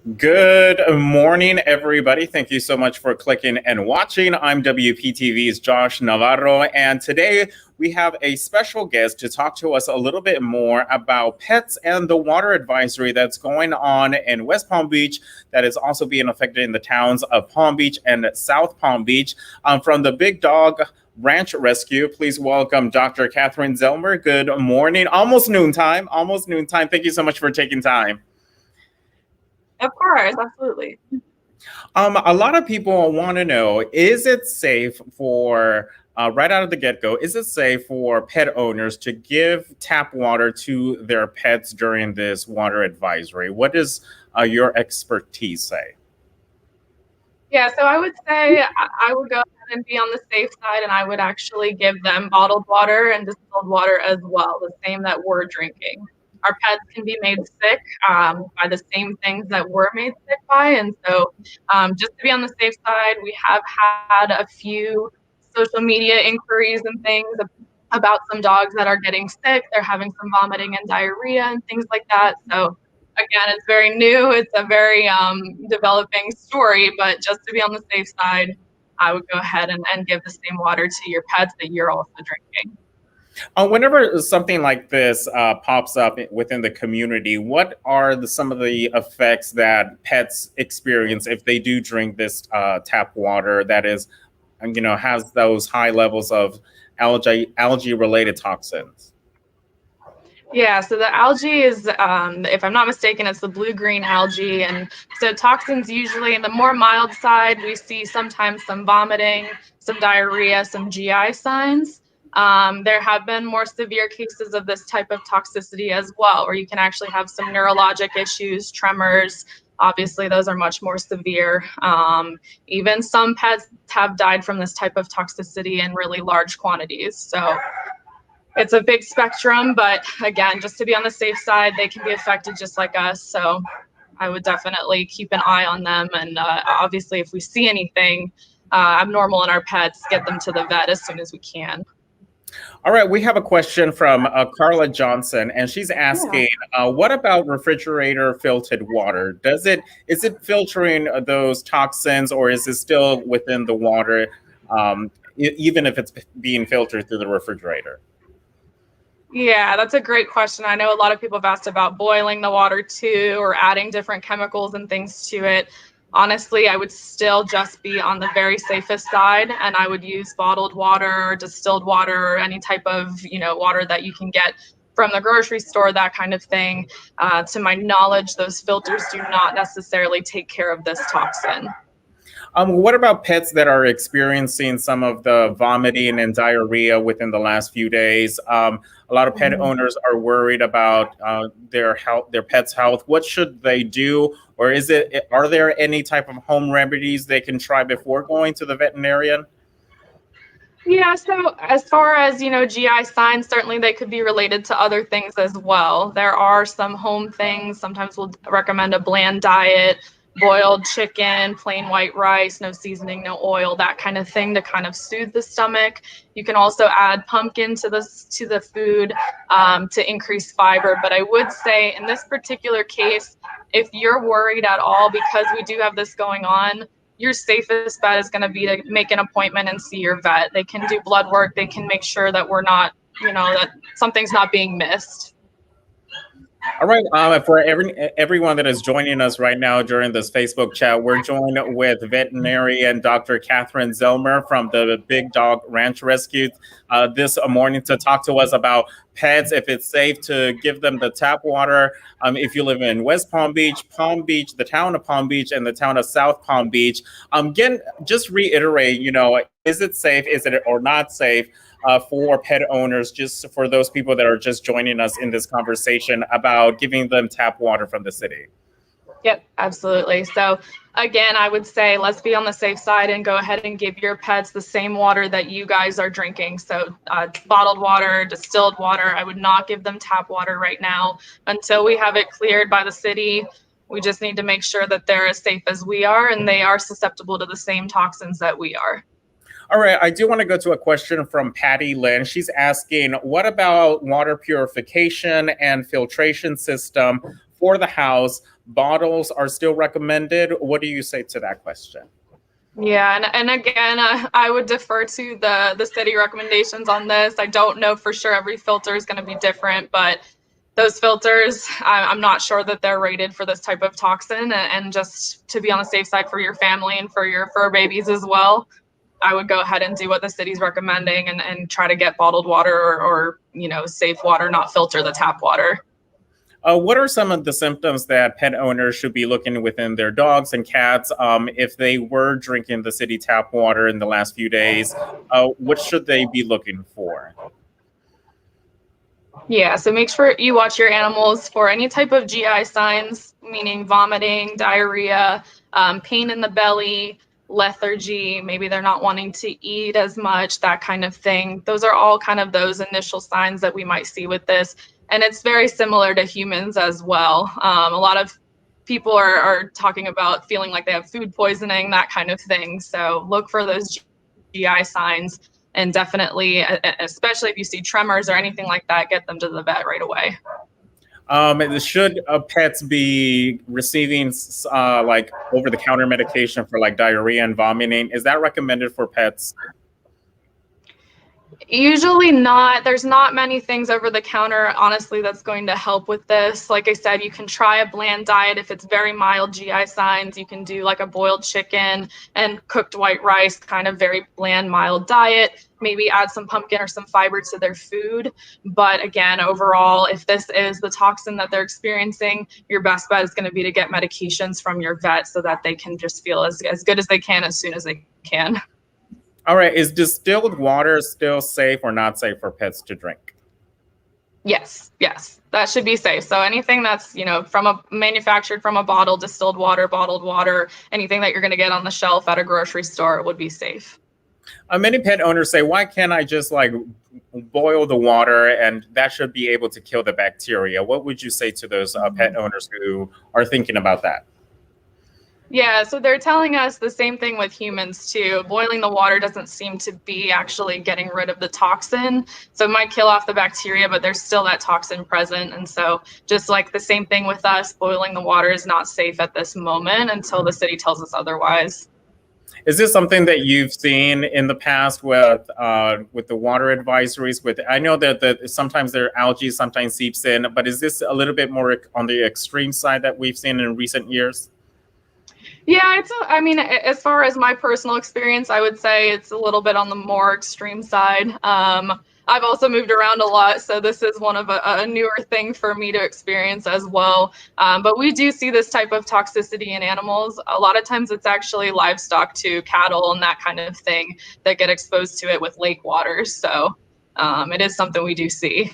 Good morning, everybody. Thank you so much for clicking and watching. I'm WPTV's Josh Navarro, and today we have a special guest to talk to us a little bit more about pets and the water advisory that's going on in West Palm Beach that is also being affected in the towns of Palm Beach and South Palm Beach. From the Big Dog Ranch Rescue, please welcome Dr. Catherine Zellmer. Good morning. Almost noontime. Almost noontime. Thank you so much for taking time. Of course, absolutely. A lot of people want to know, is it safe for, right out of the get-go, is it safe for pet owners to give tap water to their pets during this water advisory? What does your expertise say? Yeah, so I would say I would go ahead and be on the safe side, and I would actually give them bottled water and distilled water as well, the same that we're drinking. Our pets can be made sick by the same things that we're made sick by. And so just to be on the safe side, we have had a few social media inquiries and things about some dogs that are getting sick. They're having some vomiting and diarrhea and things like that. So again, it's very new. It's a very developing story, but just to be on the safe side, I would go ahead and give the same water to your pets that you're also drinking. Whenever something like this pops up within the community, what are some of the effects that pets experience if they do drink this tap water that is, has those high levels of algae related toxins? Yeah, so the algae is, if I'm not mistaken, it's the blue-green algae. And so toxins usually in the more mild side, we see sometimes some vomiting, some diarrhea, some GI signs. There have been more severe cases of this type of toxicity as well, where you can actually have some neurologic issues, tremors. Obviously, those are much more severe. Even some pets have died from this type of toxicity in really large quantities. So it's a big spectrum, but again, just to be on the safe side, they can be affected just like us. So I would definitely keep an eye on them. And obviously, if we see anything abnormal in our pets, get them to the vet as soon as we can. All right, we have a question from Carla Johnson, and she's asking, what about refrigerator filtered water? Is it filtering those toxins, or is it still within the water, even if it's being filtered through the refrigerator? Yeah, that's a great question. I know a lot of people have asked about boiling the water too, or adding different chemicals and things to it. Honestly, I would still just be on the very safest side, and I would use bottled water, distilled water, or any type of water that you can get from the grocery store, that kind of thing. To my knowledge, those filters do not necessarily take care of this toxin. What about pets that are experiencing some of the vomiting and diarrhea within the last few days? A lot of pet owners are worried about their health, their pet's health. What should they do, or are there any type of home remedies they can try before going to the veterinarian? Yeah, so as far as, GI signs, certainly they could be related to other things as well. There are some home things. Sometimes we'll recommend a bland diet, boiled chicken, plain white rice, no seasoning, no oil, that kind of thing to kind of soothe the stomach. You can also add pumpkin to the food to increase fiber. But I would say in this particular case, if you're worried at all, because we do have this going on, your safest bet is going to be to make an appointment and see your vet. They can do blood work. They can make sure that we're not, that something's not being missed. All right. For everyone that is joining us right now during this Facebook chat, we're joined with veterinarian Dr. Catherine Zellmer from the Big Dog Ranch Rescue this morning to talk to us about pets, if it's safe to give them the tap water. If you live in West Palm Beach, the town of Palm Beach, and the town of South Palm Beach. Again, just reiterate, is it safe? Is it or not safe? For pet owners, just for those people that are just joining us in this conversation about giving them tap water from the city. Yep, absolutely. So again, I would say let's be on the safe side and go ahead and give your pets the same water that you guys are drinking. So bottled water, distilled water. I would not give them tap water right now until we have it cleared by the city. We just need to make sure that they're as safe as we are and they are susceptible to the same toxins that we are. All right, I do want to go to a question from Patty Lynn. She's asking, what about water purification and filtration system for the house bottles are still recommended. What do you say to that question? Yeah, and again, I would defer to the city recommendations on this. I don't know for sure. Every filter is going to be different, but those filters, I'm not sure that they're rated for this type of toxin. And just to be on the safe side for your family and for your fur babies as well, I would go ahead and do what the city's recommending and try to get bottled water or safe water, not filter the tap water. What are some of the symptoms that pet owners should be looking within their dogs and cats if they were drinking the city tap water in the last few days? What should they be looking for? Yeah, so make sure you watch your animals for any type of GI signs, meaning vomiting, diarrhea, pain in the belly, lethargy, maybe they're not wanting to eat as much, that kind of thing. Those are all kind of those initial signs that we might see with this. And it's very similar to humans as well. A lot of people are talking about feeling like they have food poisoning, that kind of thing. So look for those GI signs. And definitely, especially if you see tremors or anything like that, get them to the vet right away. Should pets be receiving like over-the-counter medication for like diarrhea and vomiting? Is that recommended for pets? Usually not. There's not many things over the counter, honestly, that's going to help with this. Like I said, you can try a bland diet if it's very mild GI signs. You can do like a boiled chicken and cooked white rice, kind of very bland, mild diet. Maybe add some pumpkin or some fiber to their food. But again, overall, if this is the toxin that they're experiencing, your best bet is going to be to get medications from your vet so that they can just feel as good as they can as soon as they can. All right. Is distilled water still safe or not safe for pets to drink? Yes, that should be safe. So anything that's, manufactured from a bottle, distilled water, bottled water, anything that you're going to get on the shelf at a grocery store would be safe. Many pet owners say, why can't I just like boil the water and that should be able to kill the bacteria? What would you say to those pet owners who are thinking about that? Yeah, so they're telling us the same thing with humans too. Boiling the water doesn't seem to be actually getting rid of the toxin. So it might kill off the bacteria, but there's still that toxin present. And so just like the same thing with us, boiling the water is not safe at this moment until the city tells us otherwise. Is this something that you've seen in the past with the water advisories? I know that sometimes there are algae, sometimes seeps in, but is this a little bit more on the extreme side that we've seen in recent years? Yeah, as far as my personal experience, I would say it's a little bit on the more extreme side. I've also moved around a lot, so this is one of a newer thing for me to experience as well. But we do see this type of toxicity in animals. A lot of times it's actually livestock too, cattle and that kind of thing that get exposed to it with lake waters. So it is something we do see.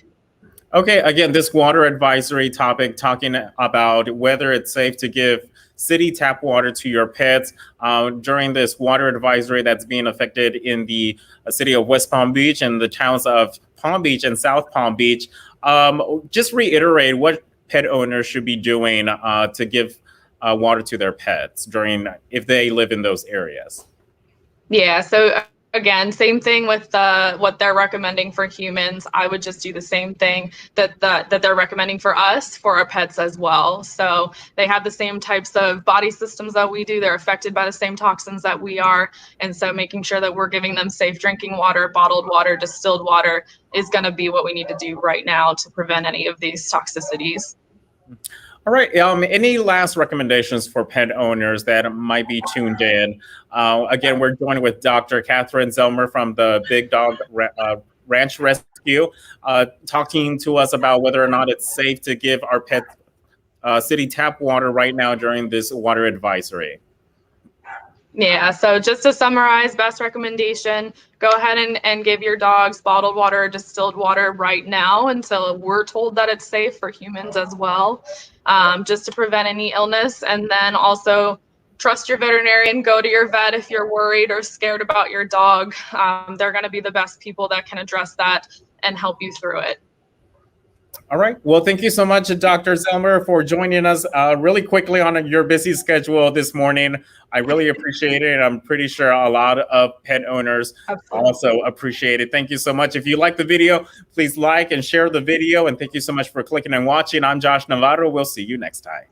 Okay, again, this water advisory topic talking about whether it's safe to give city tap water to your pets during this water advisory that's being affected in the city of West Palm Beach and the towns of Palm Beach and South Palm Beach. Just reiterate what pet owners should be doing to give water to their pets if they live in those areas. Yeah, so again, same thing with what they're recommending for humans. I would just do the same thing that they're recommending for us, for our pets as well. So they have the same types of body systems that we do. They're affected by the same toxins that we are. And so making sure that we're giving them safe drinking water, bottled water, distilled water is going to be what we need to do right now to prevent any of these toxicities. All right. Any last recommendations for pet owners that might be tuned in? Again, we're joined with Dr. Catherine Zellmer from the Big Dog Ranch Rescue, talking to us about whether or not it's safe to give our pets city tap water right now during this water advisory. Yeah, so just to summarize, best recommendation, go ahead and give your dogs bottled water or distilled water right now until we're told that it's safe for humans as well, just to prevent any illness. And then also trust your veterinarian, go to your vet if you're worried or scared about your dog. They're going to be the best people that can address that and help you through it. All right. Well, thank you so much, Dr. Zellmer, for joining us really quickly on your busy schedule this morning. I really appreciate it. I'm pretty sure a lot of pet owners also appreciate it. Thank you so much. If you like the video, please like and share the video. And thank you so much for clicking and watching. I'm Josh Navarro. We'll see you next time.